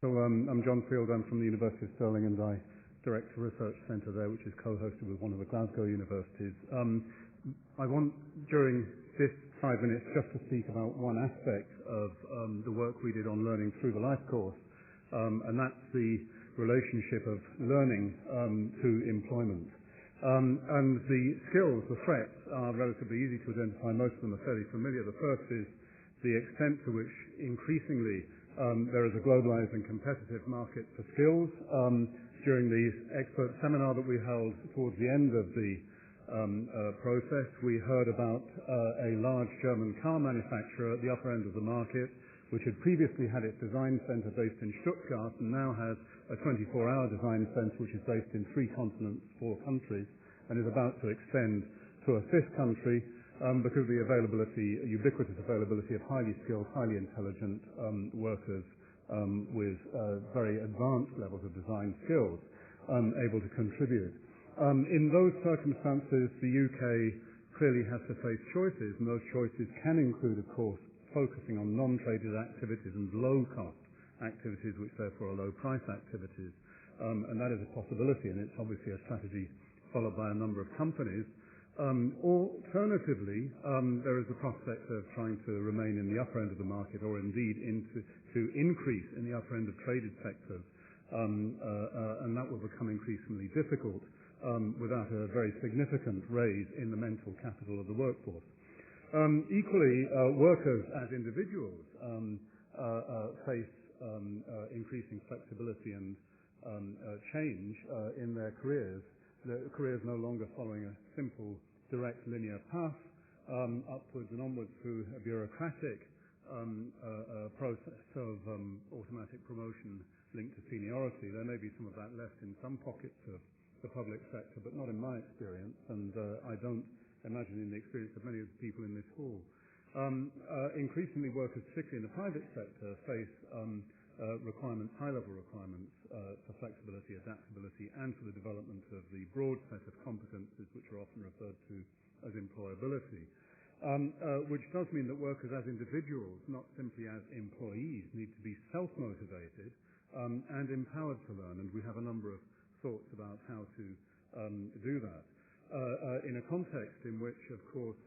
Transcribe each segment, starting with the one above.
I'm John Field. I'm from the University of Stirling, and I direct a research centre there, which is co-hosted with one of the Glasgow universities. I want, during this 5 minutes, just to speak about one aspect of the work we did on learning through the life course, and that's the relationship of learning to employment. And the skills, the threats, are relatively easy to identify. Most of them are fairly familiar. The first is the extent to which increasingly there is a globalized and competitive market for skills. During the expert seminar that we held towards the end of the process, we heard about a large German car manufacturer at the upper end of the market, which had previously had its design center based in Stuttgart and now has a 24-hour design center which is based in 3 continents, 4 countries, and is about to extend to a 5th country because of the ubiquitous availability of highly skilled, highly intelligent workers with very advanced levels of design skills able to contribute. In those circumstances, the UK clearly has to face choices, and those choices can include, of course, focusing on non-traded activities and low-cost activities, which therefore are low-price activities. And that is a possibility, and it's obviously a strategy followed by a number of companies. Alternatively, there is the prospect of trying to remain in the upper end of the market, or indeed to increase in the upper end of traded sectors, and that will become increasingly difficult without a very significant raise in the mental capital of the workforce. Equally, workers as individuals face increasing flexibility and change in their careers. The career is no longer following a simple, direct, linear path upwards and onwards through a bureaucratic process of automatic promotion linked to seniority. There may be some of that left in some pockets of the public sector, but not in my experience, and I don't imagine in the experience of many of the people in this hall. Increasingly, workers, particularly in the private sector, face requirements, high-level requirements for flexibility, adaptability, and for the development of the broad set of competences which are often referred to as employability, which does mean that workers as individuals, not simply as employees, need to be self-motivated and empowered to learn, and we have a number of thoughts about how to do that. In a context in which, of course,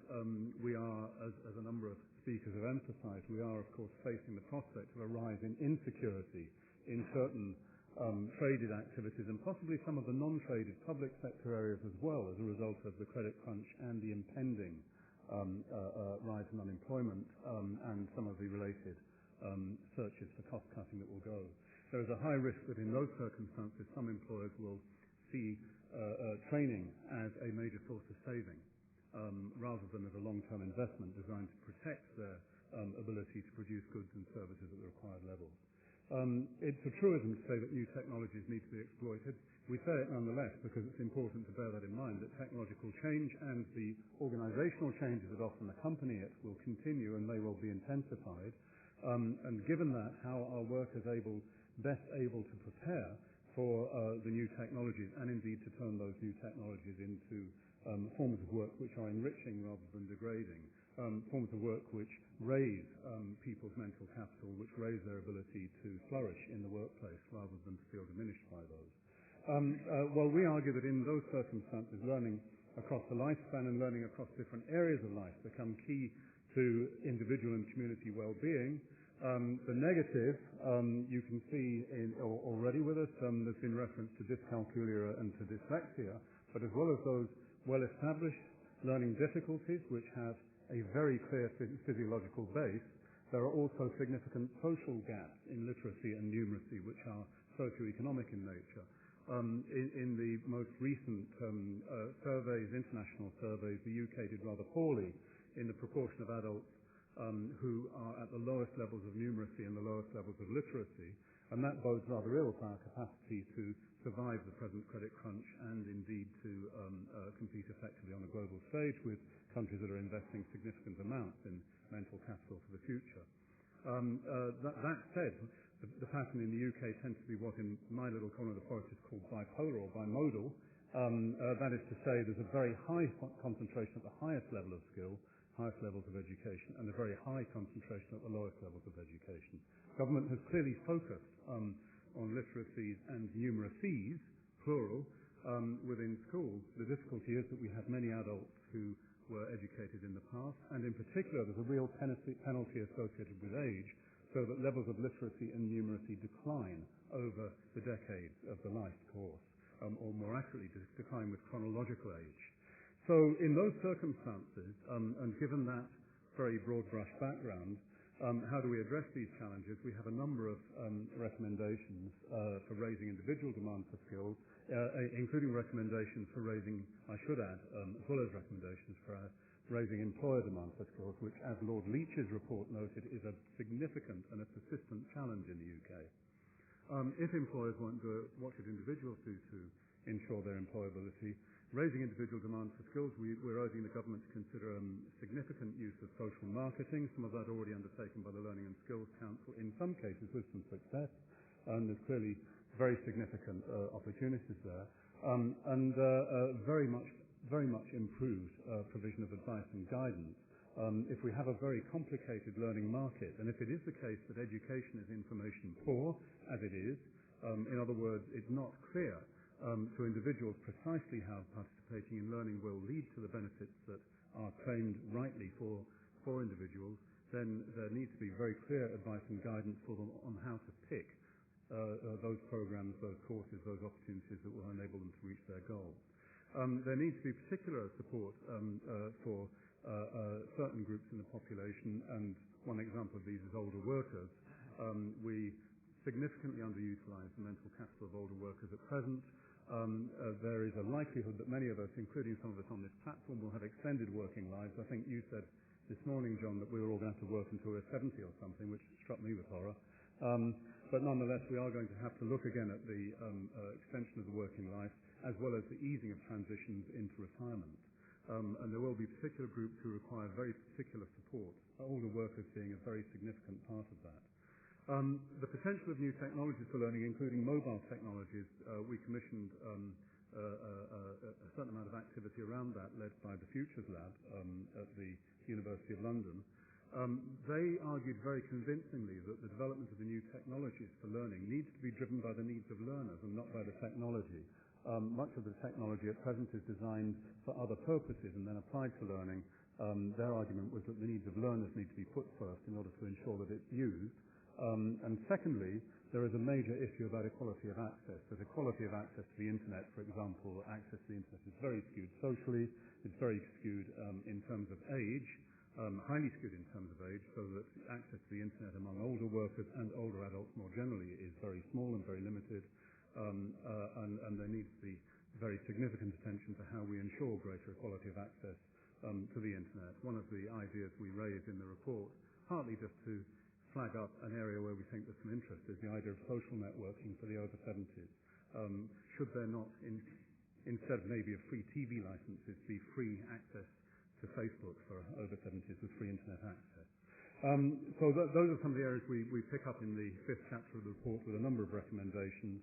we are, as a number of speakers have emphasized, we are, of course, facing the prospect of a rise in insecurity in certain traded activities and possibly some of the non-traded public sector areas as well as a result of the credit crunch and the impending rise in unemployment and some of the related searches for cost-cutting that will go. There is a high risk that in those circumstances some employers will see training as a major source of saving rather than as a long-term investment designed to protect their ability to produce goods and services at the required levels. It's a truism to say that new technologies need to be exploited. We say it nonetheless because it's important to bear that in mind, that technological change and the organizational changes that often accompany it will continue and they will be intensified. And given that, how are workers best able to prepare for the new technologies and indeed to turn those new technologies into forms of work which are enriching rather than degrading, forms of work which raise people's mental capital, which raise their ability to flourish in the workplace rather than to feel diminished by those. Well, we argue that in those circumstances, learning across the lifespan and learning across different areas of life become key to individual and community well-being. The negative, you can see already with us, there's been reference to dyscalculia and to dyslexia, but as well as those well-established learning difficulties which have a very clear physiological base, there are also significant social gaps in literacy and numeracy which are socio-economic in nature. In the most recent surveys, international surveys, the UK did rather poorly in the proportion of adults who are at the lowest levels of numeracy and the lowest levels of literacy, and that bodes rather ill for our capacity to survive the present credit crunch and indeed to compete effectively on a global stage with countries that are investing significant amounts in mental capital for the future. That said, the pattern in the UK tends to be what in my little corner of the forest is called bipolar or bimodal. That is to say there's a very high concentration at the highest level of skill, highest levels of education, and a very high concentration at the lowest levels of education. Government has clearly focused on literacies and numeracies, plural, within schools. The difficulty is that we have many adults who were educated in the past, and in particular there's a real penalty associated with age, so that levels of literacy and numeracy decline over the decades of the life course, or more accurately, decline with chronological age. So in those circumstances, and given that very broad brush background, how do we address these challenges? We have a number of recommendations for raising individual demand for skills, including recommendations for raising, I should add, as well as recommendations for raising employer demand for skills, which, as Lord Leach's report noted, is a significant and a persistent challenge in the UK. If employers won't do it, what should individuals do to ensure their employability? Raising individual demand for skills, we're urging the government to consider significant use of social marketing, some of that already undertaken by the Learning and Skills Council, in some cases with some success, and there's clearly very significant opportunities there, and very much improved provision of advice and guidance. If we have a very complicated learning market, and if it is the case that education is information poor, as it is, in other words, it's not clear to individuals precisely how participating in learning will lead to the benefits that are claimed rightly for individuals, then there needs to be very clear advice and guidance for them on how to pick those programs, those courses, those opportunities that will enable them to reach their goals. There needs to be particular support for certain groups in the population, and one example of these is older workers. We significantly underutilise the mental capital of older workers at present. There is a likelihood that many of us, including some of us on this platform, will have extended working lives. I think you said this morning, John, that we were all going to have to work until we're 70 or something, which struck me with horror. But nonetheless, we are going to have to look again at the extension of the working life, as well as the easing of transitions into retirement. And there will be particular groups who require very particular support, older workers being a very significant part of that. The potential of new technologies for learning, including mobile technologies, we commissioned a certain amount of activity around that, led by the Futures Lab at the University of London. They argued very convincingly that the development of the new technologies for learning needs to be driven by the needs of learners and not by the technology. Much of the technology at present is designed for other purposes and then applied to learning. Their argument was that the needs of learners need to be put first in order to ensure that it's used. And secondly, there is a major issue about equality of access. There's equality of access to the internet, for example. Access to the internet is very skewed socially. It's very skewed in terms of age, highly skewed in terms of age, so that access to the internet among older workers and older adults more generally is very small and very limited. And there needs to be very significant attention to how we ensure greater equality of access to the internet. One of the ideas we raise in the report, partly just to flag up an area where we think there's some interest, is the idea of social networking for the over 70s. Should there not, instead of maybe of free TV licenses, be free access to Facebook for over 70s with free internet access? So those are some of the areas we pick up in the 5th chapter of the report with a number of recommendations.